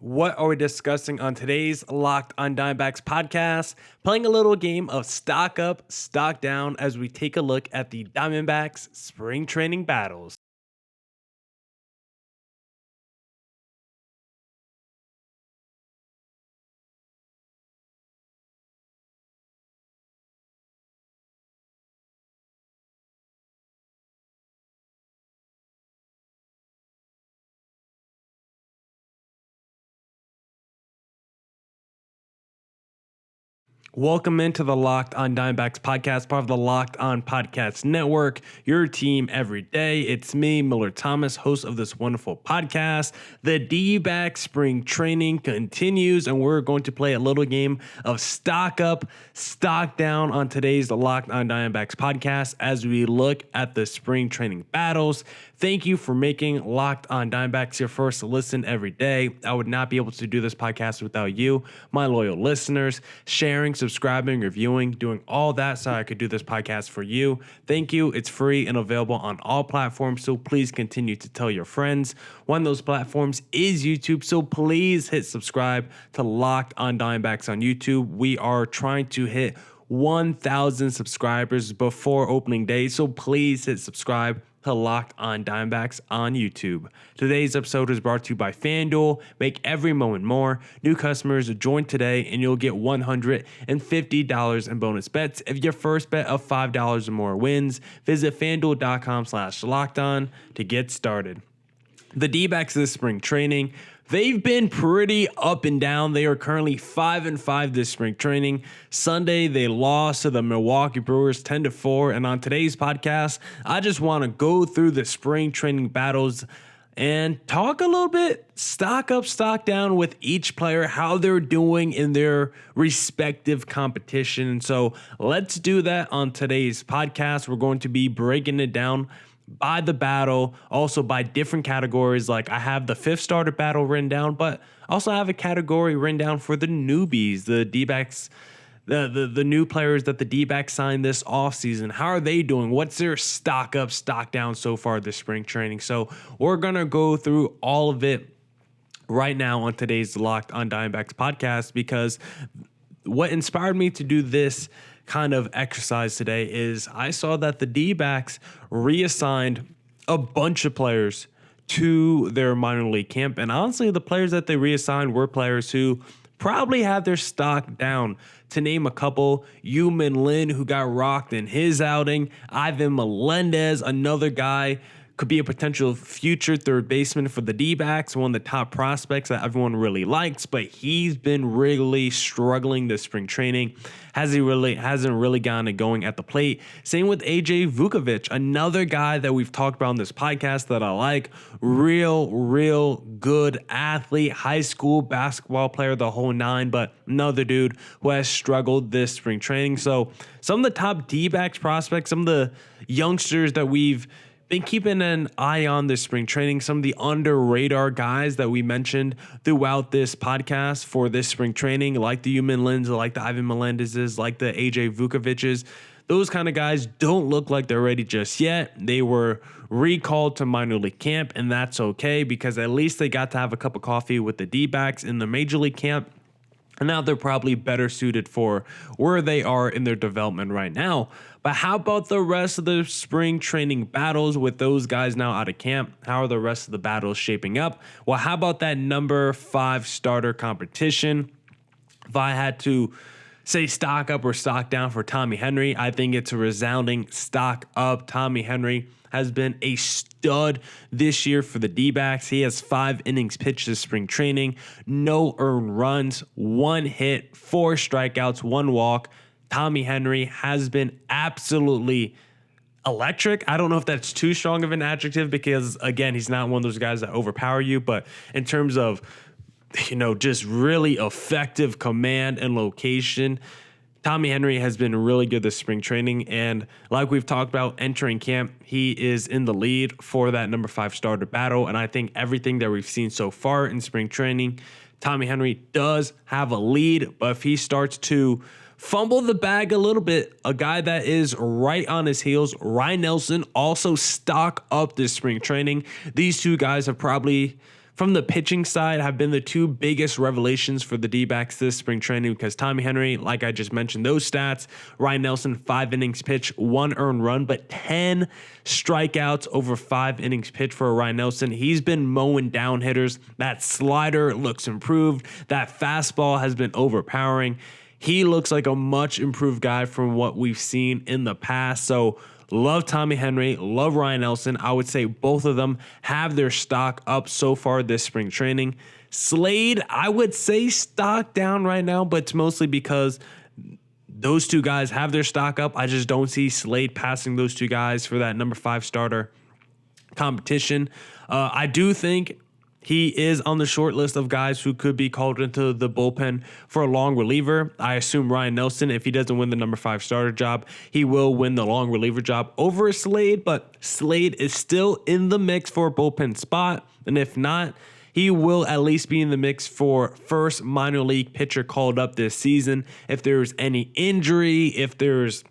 What are we discussing on today's Locked on Diamondbacks podcast? Playing a little game of stock up, stock down as we take a look at the Diamondbacks spring training battles. Welcome into the Locked on Diamondbacks podcast, part of the Locked on Podcast Network, your team every day. It's me, Miller Thomas, host of this wonderful podcast. The D-back spring training continues, and we're going to play a little game of stock up, stock down on today's Locked on Diamondbacks podcast as we look at the spring training battles. Thank you for making Locked on Diamondbacks your first listen every day. I would not be able to do this podcast without you, my loyal listeners, sharing, subscribing, reviewing, doing all that so I could do this podcast for you. Thank you. It's free and available on all platforms, so please continue to tell your friends. One of those platforms is YouTube, so please hit subscribe to Locked on Diamondbacks on YouTube. We are trying to hit 1,000 subscribers before opening day, so please hit subscribe to Locked on Diamondbacks on YouTube. Today's episode is brought to you by FanDuel. Make every moment more. New customers join today and you'll get $150 in bonus bets if your first bet of $5 or more wins. Visit FanDuel.com/LockedOn to get started. The D-backs this spring training, they've been pretty up and down. They are currently 5-5 this spring training. Sunday, they lost to the Milwaukee Brewers 10-4. And on today's podcast, I just want to go through the spring training battles and talk a little bit, stock up, stock down with each player, how they're doing in their respective competition. So let's do that on today's podcast. We're going to be breaking it down by the battle, also by different categories. Like I have the fifth starter battle written down, but also have a category written down for the newbies, the D-backs, the new players that the D-backs signed this offseason. How are they doing? What's their stock up, stock down so far this spring training? So we're going to go through all of it right now on today's Locked on Diamondbacks podcast, because what inspired me to do this kind of exercise today is I saw that the D-backs reassigned a bunch of players to their minor league camp. And honestly, the players that they reassigned were players who probably have their stock down. To name a couple, Yumin Lin, who got rocked in his outing. Ivan Melendez, another guy, could be a potential future third baseman for the D-backs, one of the top prospects that everyone really likes, but he's been really struggling this spring training. Hasn't really gotten it going at the plate. Same with AJ Vukovic, another guy that we've talked about on this podcast that I like. Real good athlete, high school basketball player, the whole nine, but another dude who has struggled this spring training. So some of the top D-backs prospects, some of the youngsters that we've been keeping an eye on this spring training, some of the under radar guys that we mentioned throughout this podcast for this spring training, like the Yumin Lins, like the Ivan Melendez's, like the AJ Vukovic's. Those kind of guys don't look like they're ready just yet. They were recalled to minor league camp, and that's okay because at least they got to have a cup of coffee with the D-backs in the major league camp. And now they're probably better suited for where they are in their development right now. But how about the rest of the spring training battles with those guys now out of camp? How are the rest of the battles shaping up? Well, how about that number 5 starter competition? If I had to say stock up or stock down for Tommy Henry, I think it's a resounding stock up. Tommy Henry has been a stud this year for the D-backs. He has 5 innings pitched this spring training, no earned runs, 1 hit, 4 strikeouts, 1 walk. Tommy Henry has been absolutely electric. I don't know if that's too strong of an adjective because, again, he's not one of those guys that overpower you, but in terms of, just really effective command and location, Tommy Henry has been really good this spring training, and like we've talked about entering camp, he is in the lead for that number 5 starter battle, and I think everything that we've seen so far in spring training, Tommy Henry does have a lead, but if he starts to fumble the bag a little bit, a guy that is right on his heels, Ryan Nelson, also stock up this spring training. These two guys have probably from the pitching side have been the two biggest revelations for the D-backs this spring training, because Tommy Henry, like I just mentioned, those stats. Ryan Nelson, 5 innings pitched, 1 earned run, but 10 strikeouts over 5 innings pitched for Ryan Nelson. He's been mowing down hitters. That slider looks improved. That fastball has been overpowering. He looks like a much improved guy from what we've seen in the past. So love Tommy Henry, love Ryan Nelson. I would say both of them have their stock up so far this spring training. Slade, I would say stock down right now, but it's mostly because those two guys have their stock up. I just don't see Slade passing those two guys for that number 5 starter competition. I do think he is on the short list of guys who could be called into the bullpen for a long reliever. I assume Ryan Nelson, if he doesn't win the number 5 starter job, he will win the long reliever job over Slade, but Slade is still in the mix for a bullpen spot. And if not, he will at least be in the mix for first minor league pitcher called up this season. If there's any injury, if there's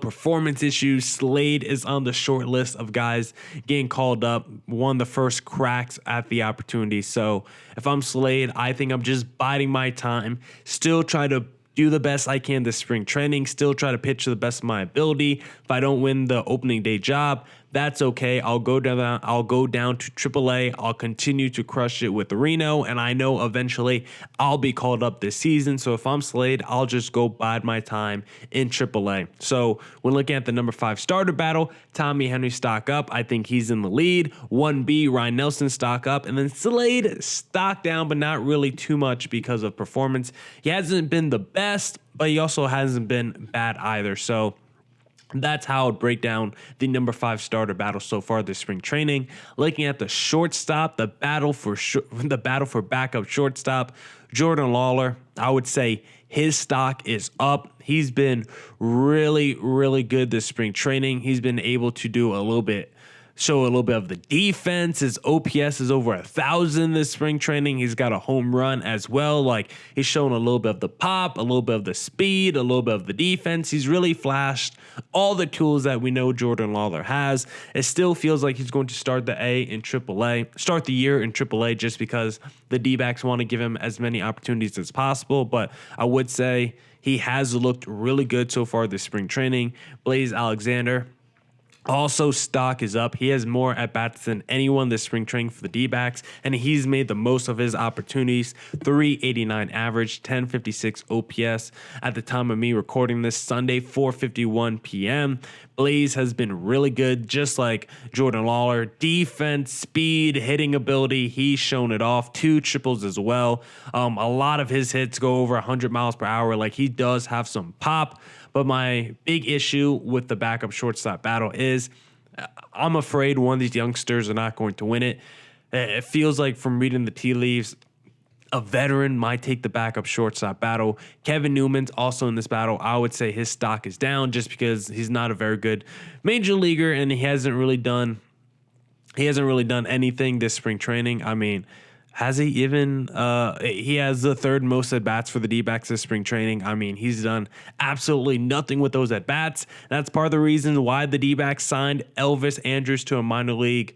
performance issues, Slade is on the short list of guys getting called up, one of the first cracks at the opportunity. So if I'm Slade, I think I'm just biding my time, still try to do the best I can this spring training, still try to pitch to the best of my ability. If I don't win the opening day job, that's okay. I'll go down to AAA. I'll continue to crush it with Reno, and I know eventually I'll be called up this season. So if I'm Slade, I'll just go bide my time in AAA. So when looking at the number 5 starter battle, Tommy Henry stock up. I think he's in the lead. 1B, Ryan Nelson stock up, and then Slade stock down, but not really too much because of performance. He hasn't been the best, but he also hasn't been bad either. So that's how I would break down the number 5 starter battle so far this spring training. Looking at the shortstop, the battle for backup shortstop, Jordan Lawler, I would say his stock is up. He's been really, really good this spring training. He's been able to show a little bit of the defense. His OPS is over 1,000 this spring training. He's got a home run as well. Like, he's showing a little bit of the pop, a little bit of the speed, a little bit of the defense. He's really flashed all the tools that we know Jordan Lawler has. It still feels like he's going to start the year in AAA just because the D-backs want to give him as many opportunities as possible. But I would say he has looked really good so far this spring training. Blaze Alexander, also, stock is up. He has more at-bats than anyone this spring training for the D-backs, and he's made the most of his opportunities. 389 average, 1056 OPS at the time of me recording this Sunday, 4:51 p.m. Blaze has been really good, just like Jordan Lawler. Defense, speed, hitting ability, he's shown it off. 2 triples as well. A lot of his hits go over 100 miles per hour. Like, he does have some pop. But my big issue with the backup shortstop battle is I'm afraid one of these youngsters are not going to win it. It feels like, from reading the tea leaves, a veteran might take the backup shortstop battle. Kevin Newman's also in this battle. I would say his stock is down just because he's not a very good major leaguer, and he hasn't really done anything this spring training. I mean, has he even, he has the 3rd most at-bats for the D-backs this spring training. I mean, he's done absolutely nothing with those at-bats. That's part of the reason why the D-backs signed Elvis Andrus to a minor league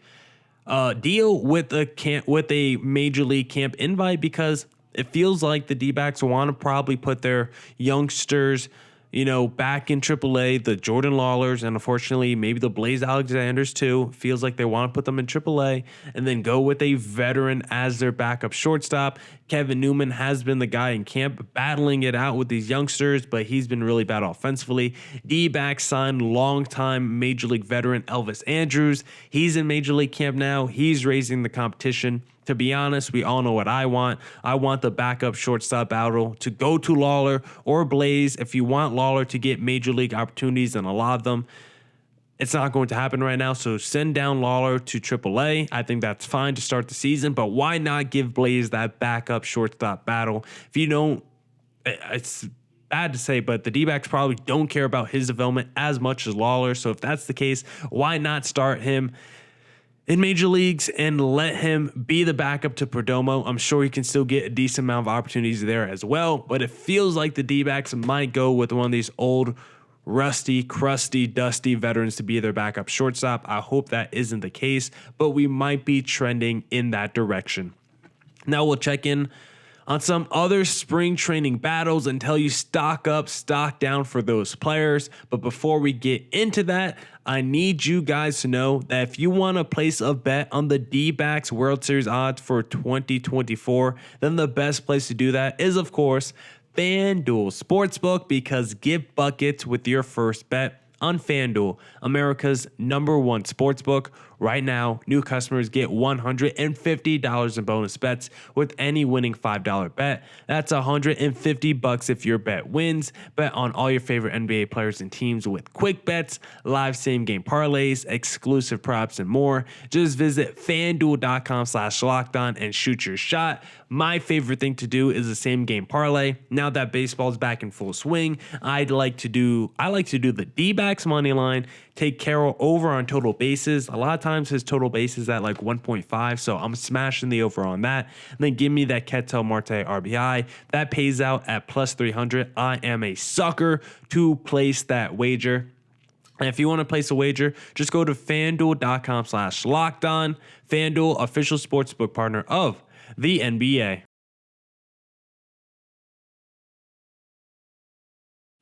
deal with a major league camp invite, because it feels like the D-backs want to probably put their youngsters back in AAA, the Jordan Lawlers, and unfortunately maybe the Blaze Alexanders too. Feels like they want to put them in AAA and then go with a veteran as their backup shortstop. Kevin Newman has been the guy in camp battling it out with these youngsters, but he's been really bad offensively. D-backs signed longtime Major League veteran Elvis Andrus. He's in Major League camp now. He's raising the competition. To be honest, we all know what I want. I want the backup shortstop battle to go to Lawler or Blaze. If you want Lawler to get major league opportunities, and a lot of them, it's not going to happen right now. So send down Lawler to AAA. I think that's fine to start the season, but why not give Blaze that backup shortstop battle? If you don't, it's bad to say, but the D-backs probably don't care about his development as much as Lawler. So if that's the case, why not start him in major leagues and let him be the backup to Perdomo? I'm sure he can still get a decent amount of opportunities there as well, but it feels like the D-backs might go with one of these old rusty, crusty, dusty veterans to be their backup shortstop. I hope that isn't the case, but we might be trending in that direction. Now we'll check in on some other spring training battles and tell you stock up, stock down for those players. But before we get into that, I need you guys to know that if you want to place a bet on the D-backs World Series odds for 2024, then the best place to do that is, of course, FanDuel Sportsbook, because get buckets with your first bet on FanDuel, America's #1 sportsbook. Right now, new customers get $150 in bonus bets with any winning $5 bet. That's $150 if your bet wins. Bet on all your favorite NBA players and teams with quick bets, live same-game parlays, exclusive props, and more. Just visit FanDuel.com/lockedon and shoot your shot. My favorite thing to do is the same-game parlay. Now that baseball's back in full swing, I like to do the D-backs money line. Take Carroll over on total bases. A lot of times his total bases at like 1.5, so I'm smashing the over on that. And then give me that Ketel Marte RBI. That pays out at plus 300. I am a sucker to place that wager. And if you want to place a wager, just go to FanDuel.com/lockedon. FanDuel, official sportsbook partner of the NBA.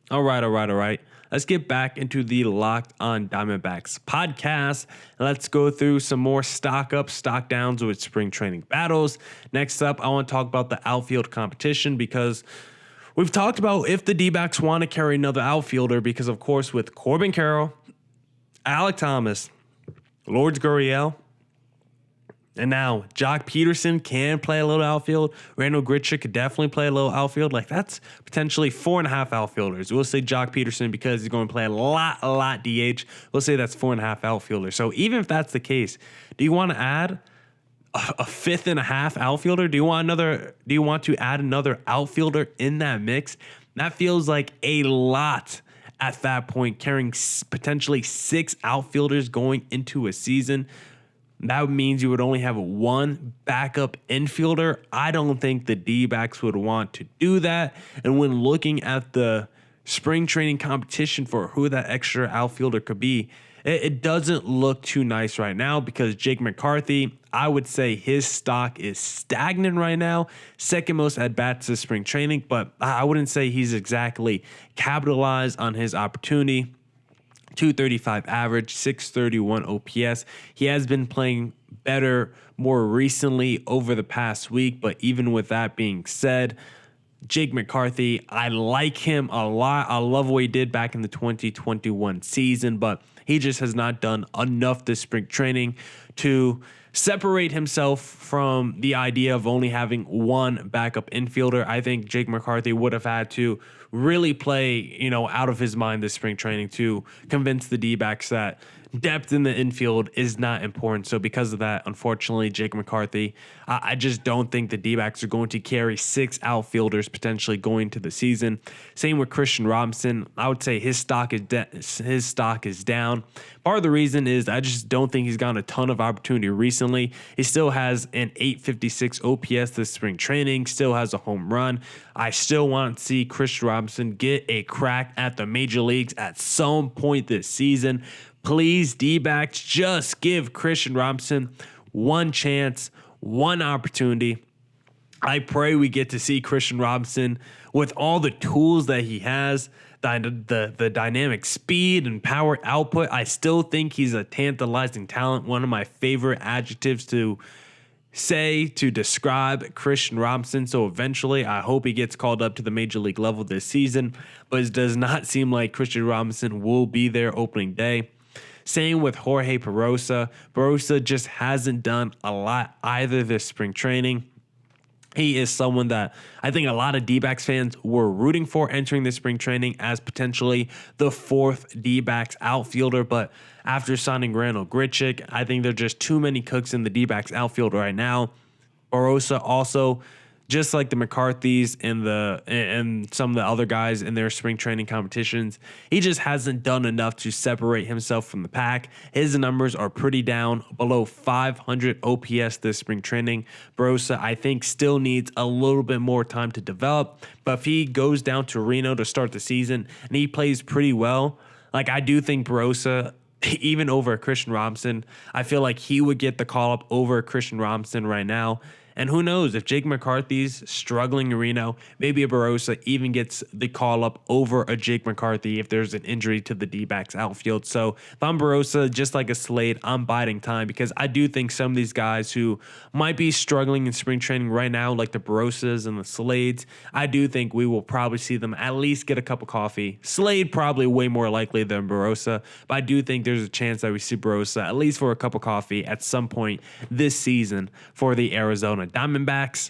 All right. Let's get back into the Locked On Diamondbacks podcast. Let's go through some more stock up, stock downs with spring training battles. Next up, I want to talk about the outfield competition, because we've talked about if the D-backs want to carry another outfielder, because of course with Corbin Carroll, Alek Thomas, Lourdes Gurriel, and now Jock Peterson can play a little outfield. Randall Grichuk could definitely play a little outfield. Like, that's potentially 4.5 outfielders. We'll say Jock Peterson because he's going to play a lot DH. We'll say that's 4.5 outfielders. So even if that's the case, do you want to add a 5.5 outfielder? Do you want to add another outfielder in that mix? That feels like a lot at that point, carrying potentially 6 outfielders going into a season. That means you would only have one backup infielder. I don't think the D-backs would want to do that. And when looking at the spring training competition for who that extra outfielder could be, it doesn't look too nice right now, because Jake McCarthy, I would say his stock is stagnant right now. Second most at-bats this spring training, but I wouldn't say he's exactly capitalized on his opportunity. 235 average, 631 OPS. He has been playing better more recently over the past week, but even with that being said, Jake McCarthy, I like him a lot. I love what he did back in the 2021 season, but he just has not done enough this spring training to separate himself from the idea of only having one backup infielder. I think Jake McCarthy would have had to really play, out of his mind this spring training to convince the D-backs that depth in the infield is not important. So because of that, unfortunately, Jake McCarthy, I just don't think the D-backs are going to carry 6 outfielders potentially going to the season. Same with Christian Robinson. I would say his stock is down. Part of the reason is I just don't think he's gotten a ton of opportunity recently. He still has an 856 OPS this spring training, still has a home run. I still want to see Christian Robinson get a crack at the major leagues at some point this season. Please, D-backs, just give Christian Robinson one chance, one opportunity. I pray we get to see Christian Robinson with all the tools that he has, the dynamic speed and power output. I still think he's a tantalizing talent. One of my favorite adjectives to say to describe Christian Robinson. So eventually, I hope he gets called up to the major league level this season, but it does not seem like Christian Robinson will be there opening day. Same with Jorge Perosa. Perosa just hasn't done a lot either this spring training. He is someone that I think a lot of D-backs fans were rooting for entering this spring training as potentially the 4th D-backs outfielder. But after signing Randall Grichuk, I think there are just too many cooks in the D-backs outfield right now. Perosa also just like the McCarthys and some of the other guys in their spring training competitions, he just hasn't done enough to separate himself from the pack. His numbers are pretty down, below 500 OPS this spring training. Barossa, I think, still needs a little bit more time to develop, but if he goes down to Reno to start the season and he plays pretty well, like I do think Barossa, even over Christian Robinson, I feel like he would get the call up over Christian Robinson right now. And who knows, if Jake McCarthy's struggling in Reno, maybe a Barossa even gets the call up over a Jake McCarthy if there's an injury to the D-backs outfield. So if I'm Barossa, just like a Slade, I'm biding time because I do think some of these guys who might be struggling in spring training right now, like the Barossas and the Slades, I do think we will probably see them at least get a cup of coffee. Slade probably way more likely than Barossa, but I do think there's a chance that we see Barossa at least for a cup of coffee at some point this season for the Arizona Diamondbacks.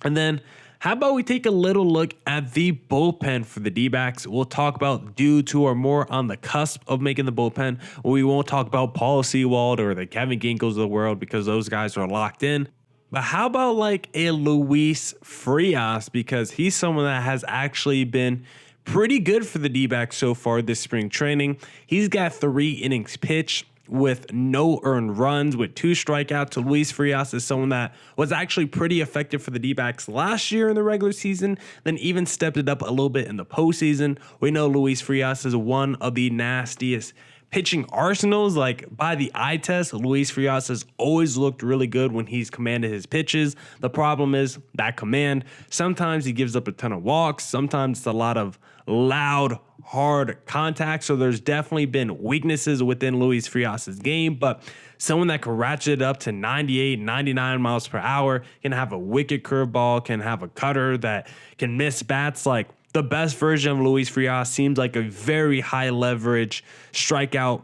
And then how about we take a little look at the bullpen for the D-backs? We'll talk about dudes who are more on the cusp of making the bullpen. We won't talk about Paul Sewald or the Kevin Ginkles of the world because those guys are locked in. But how about like a Luis Frias, because he's someone that has actually been pretty good for the D-backs so far this spring training. He's got 3 innings pitched with no earned runs, with 2 strikeouts. So Luis Frias is someone that was actually pretty effective for the D-backs last year in the regular season, then even stepped it up a little bit in the postseason. We know Luis Frias is one of the nastiest pitching arsenals. Like by the eye test, Luis Frias has always looked really good when he's commanded his pitches. The problem is that command. Sometimes he gives up a ton of walks. Sometimes it's a lot of loud, hard contact. So there's definitely been weaknesses within Luis Frias's game, but someone that can ratchet it up to 98, 99 miles per hour, can have a wicked curveball, can have a cutter that can miss bats. Like the best version of Luis Frias seems like a very high leverage strikeout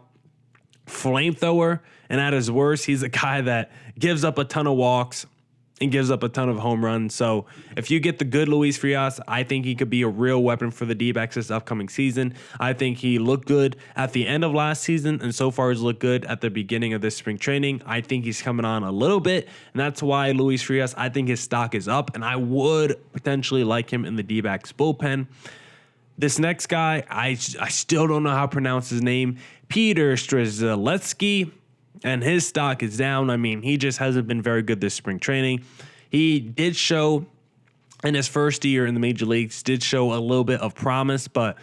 flamethrower. And at his worst, he's a guy that gives up a ton of walks and gives up a ton of home runs. So if you get the good Luis Frias, I think he could be a real weapon for the D-backs this upcoming season. I think he looked good at the end of last season, and so far he's looked good at the beginning of this spring training. I think he's coming on a little bit, and that's why Luis Frias, I think his stock is up, and I would potentially like him in the D-backs bullpen. This next guy, I still don't know how to pronounce his name, Peter Strzelecki, and his stock is down. I mean, he just hasn't been very good this spring training. He did show in his first year in the major leagues, did show a little bit of promise, but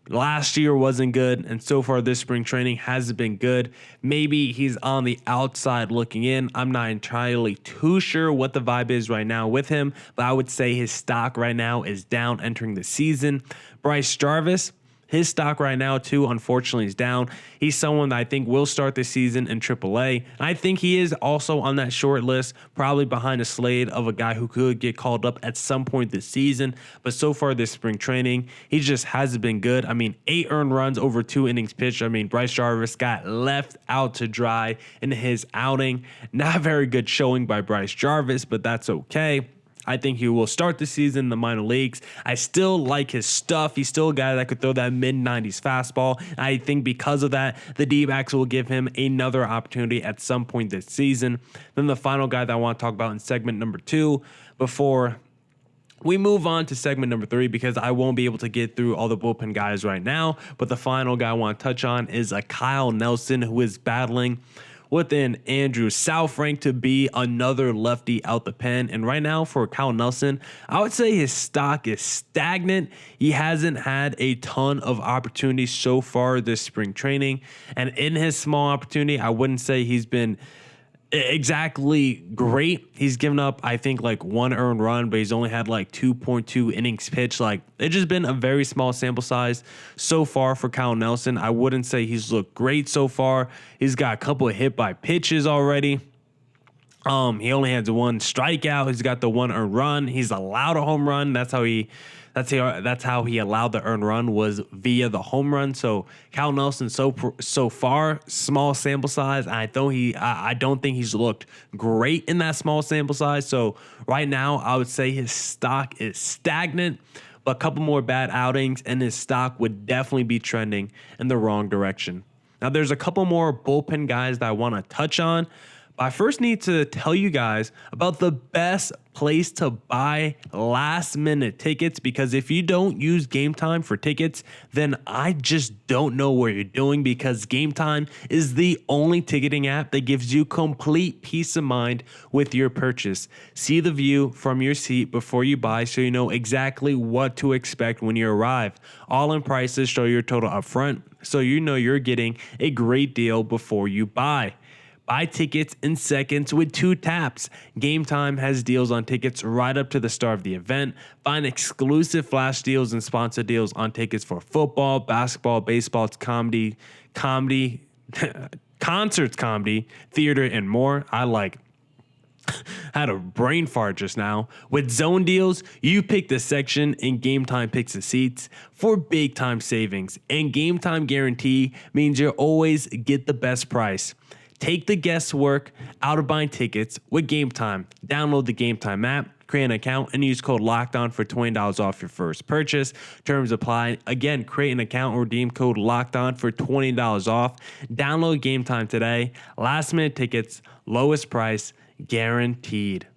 last year wasn't good, and so far this spring training hasn't been good. Maybe he's on the outside looking in. I'm not entirely too sure what the vibe is right now with him, but I would say his stock right now is down entering the season. Bryce Jarvis, his stock right now, too, unfortunately, is down. He's someone that I think will start this season in AAA. And I think he is also on that short list, probably behind a Slade of a guy who could get called up at some point this season. But so far this spring training, he just hasn't been good. I mean, 8 earned runs over 2 innings pitched. I mean, Bryce Jarvis got left out to dry in his outing. Not very good showing by Bryce Jarvis, but that's okay. I think he will start the season in the minor leagues. I still like his stuff. He's still a guy that could throw that mid-90s fastball. I think because of that, the D-backs will give him another opportunity at some point this season. Then the final guy that I want to talk about in segment number 2 before we move on to segment number 3, because I won't be able to get through all the bullpen guys right now. But the final guy I want to touch on is a Kyle Nelson, who is battling with an Andrew Southrank to be another lefty out the pen. And right now for Kyle Nelson, I would say his stock is stagnant. He hasn't had a ton of opportunities so far this spring training. And in his small opportunity, I wouldn't say he's been exactly great. He's given up, I think, like 1 earned run, but he's only had like 2.2 innings pitched. Like, it's just been a very small sample size so far for Kyle Nelson. I wouldn't say he's looked great so far. He's got a couple of hit by pitches already. He only has 1 strikeout. He's got the 1 earned run. He's allowed a home run. That's how he allowed the earned run, was via the home run. So Kyle Nelson so far, small sample size. I don't think he's looked great in that small sample size. So right now, I would say his stock is stagnant. But a couple more bad outings, and his stock would definitely be trending in the wrong direction. Now, there's a couple more bullpen guys that I want to touch on. But I first need to tell you guys about the best place to buy last minute tickets, because if you don't use Game Time for tickets, then I just don't know what you're doing, because Game Time is the only ticketing app that gives you complete peace of mind with your purchase. See the view from your seat before you buy so you know exactly what to expect when you arrive. All in prices show your total upfront, so you know you're getting a great deal before you buy. Buy tickets in seconds with 2 taps. Game Time has deals on tickets right up to the start of the event. Find exclusive flash deals and sponsor deals on tickets for football, basketball, baseball, comedy, concerts, comedy, theater, and more. Had a brain fart just now. With zone deals, you pick the section and Game Time picks the seats for big time savings. And Game Time guarantee means you always get the best price. Take the guesswork out of buying tickets with Game Time. Download the Game Time app, create an account, and use code LOCKEDON for $20 off your first purchase. Terms apply. Again, create an account and redeem code LOCKEDON for $20 off. Download Game Time today. Last minute tickets, lowest price, guaranteed.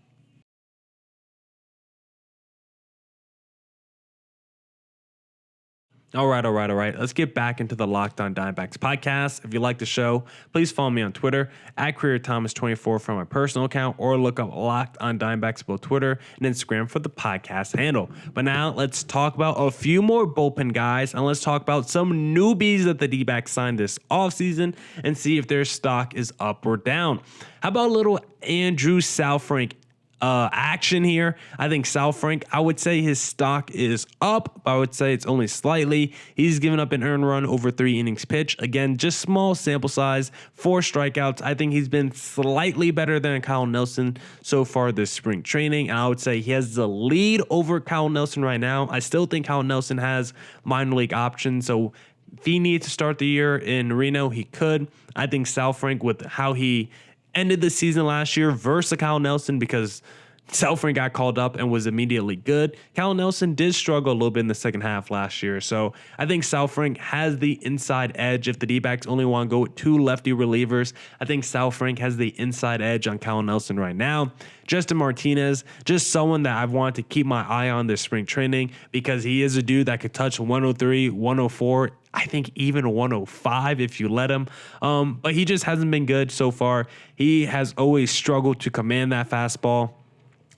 All right. Let's get back into the Locked On Diamondbacks podcast. If you like the show, please follow me on Twitter at CareerThomas24 from my personal account, or look up Locked On Diamondbacks both Twitter and Instagram for the podcast handle. But now let's talk about a few more bullpen guys, and let's talk about some newbies that the D-backs signed this offseason and see if their stock is up or down. How about a little Andrew Saalfrank action here? I think Saalfrank, I would say his stock is up, but I would say it's only slightly. He's given up an earned run over 3 innings pitched. Again, just small sample size, 4 strikeouts. I think he's been slightly better than Kyle Nelson so far this spring training, and I would say he has the lead over Kyle Nelson right now. I still think Kyle Nelson has minor league options, so if he needs to start the year in Reno, he could. I think Saalfrank, with how he ended the season last year versus Kyle Nelson, because Saalfrank got called up and was immediately good. Kyle Nelson did struggle a little bit in the second half last year. So I think Saalfrank has the inside edge. If the D-backs only want to go with 2 lefty relievers, I think Saalfrank has the inside edge on Kyle Nelson right now. Justin Martinez, just someone that I've wanted to keep my eye on this spring training, because he is a dude that could touch 103, 104, I think even 105 if you let him. But he just hasn't been good so far. He has always struggled to command that fastball.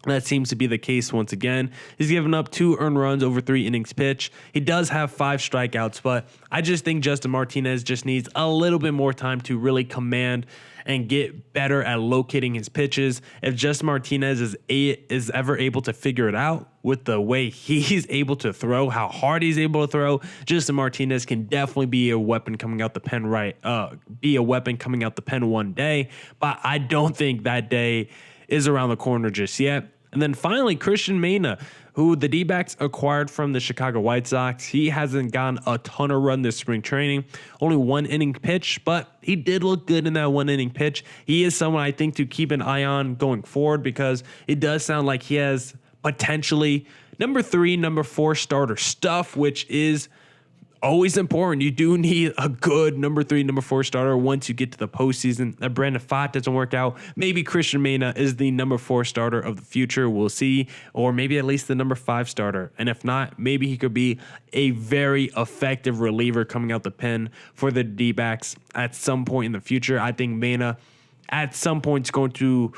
That seems to be the case once again. He's given up 2 earned runs over 3 innings pitched. He does have 5 strikeouts, but I just think Justin Martinez just needs a little bit more time to really command and get better at locating his pitches. If Justin Martinez is ever able to figure it out with the way he's able to throw, how hard he's able to throw, Justin Martinez can definitely be a weapon coming out the pen one day. But I don't think that day is around the corner just yet. And then finally, Christian Mena, who the D-backs acquired from the Chicago White Sox. He hasn't gotten a ton of run this spring training. Only 1 inning pitch, but he did look good in that 1 inning pitch. He is someone I think to keep an eye on going forward, because it does sound like he has potentially number 3, number 4 starter stuff, which is always important. You do need a good number 3, number 4 starter once you get to the postseason. If Brandon Pfaadt doesn't work out, maybe Christian Mena is the number 4 starter of the future. We'll see. Or maybe at least the number 5 starter. And if not, maybe he could be a very effective reliever coming out the pen for the D-backs at some point in the future. I think Mena at some point is going to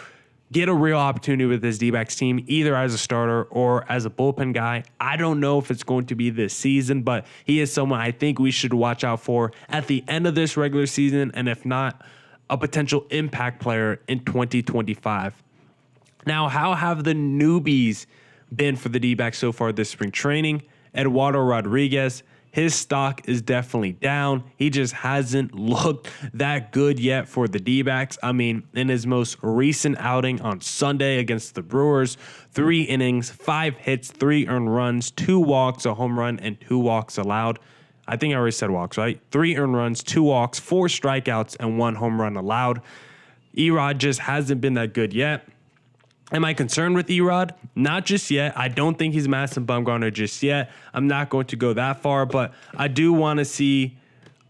get a real opportunity with this D-backs team, either as a starter or as a bullpen guy. I don't know if it's going to be this season, but he is someone I think we should watch out for at the end of this regular season, and if not, a potential impact player in 2025. Now, how have the newbies been for the D-backs so far this spring training? Eduardo Rodriguez, his stock is definitely down. He just hasn't looked that good yet for the D-backs. I mean, in his most recent outing on Sunday against the Brewers, 3 innings, 5 hits, 3 earned runs, 2 walks, a home run, and 2 walks allowed. I think I already said walks, right? 3 earned runs, 2 walks, 4 strikeouts, and 1 home run allowed. Erod just hasn't been that good yet. Am I concerned with Erod? Not just yet. I don't think he's Madison Bumgarner just yet. I'm not going to go that far, but I do want to see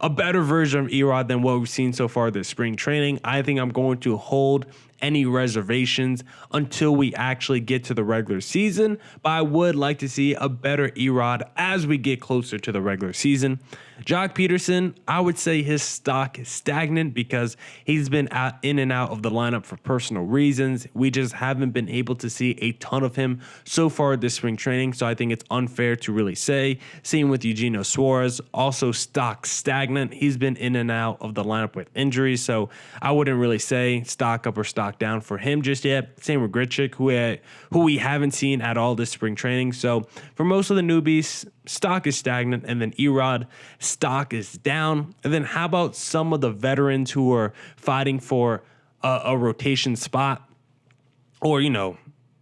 a better version of Erod than what we've seen so far this spring training. I think I'm going to hold any reservations until we actually get to the regular season, but I would like to see a better Erod as we get closer to the regular season. Jock Peterson, I would say his stock is stagnant because he's been in and out of the lineup for personal reasons. We just haven't been able to see a ton of him so far this spring training, so I think it's unfair to really say. Same with Eugenio Suarez, also stock stagnant. He's been in and out of the lineup with injuries, so I wouldn't really say stock up or stock down for him just yet. Same with Grichuk, who we haven't seen at all this spring training. So for most of the newbies, stock is stagnant, and then Erod, stock is down. And then how about some of the veterans who are fighting for a rotation spot, or, you know,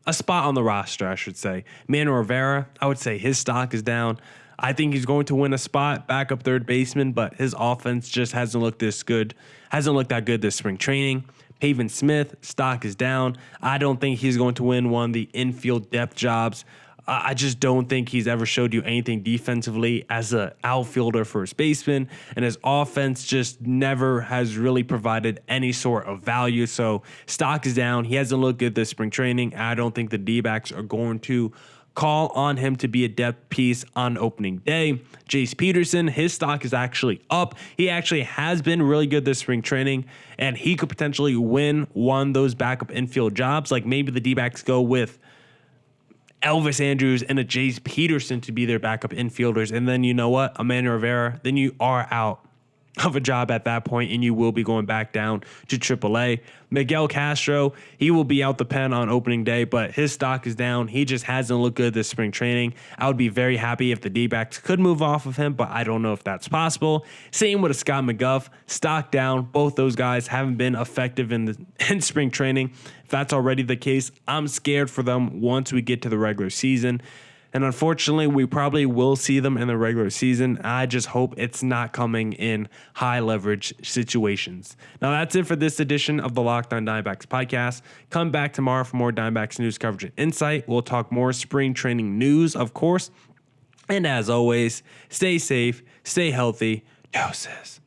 a spot on the roster, I should say. Manny Rivera, I would say his stock is down. I think he's going to win a spot, backup third baseman, but his offense just hasn't looked that good this spring training. Pavin Smith, stock is down. I don't think he's going to win one of the infield depth jobs. I just don't think he's ever showed you anything defensively as an outfielder, first baseman, and his offense just never has really provided any sort of value. So stock is down. He hasn't looked good this spring training. I don't think the D-backs are going to call on him to be a depth piece on opening day. Jace Peterson, his stock is actually up. He actually has been really good this spring training, and he could potentially win one of those backup infield jobs. Like maybe the D-backs go with Elvis Andrus and a Jace Peterson to be their backup infielders. And then you know what? Emmanuel Rivera, then you are out of a job at that point, and you will be going back down to AAA. Miguel Castro, he will be out the pen on opening day, but his stock is down. He just hasn't looked good this spring training. I would be very happy if the D-backs could move off of him, but I don't know if that's possible. Same with a Scott McGough, stock down. Both those guys haven't been effective in spring training. If that's already the case, I'm scared for them once we get to the regular season. And unfortunately, we probably will see them in the regular season. I just hope it's not coming in high leverage situations. Now, that's it for this edition of the Locked On Diamondbacks podcast. Come back tomorrow for more Diamondbacks news coverage and insight. We'll talk more spring training news, of course. And as always, stay safe, stay healthy. Doses.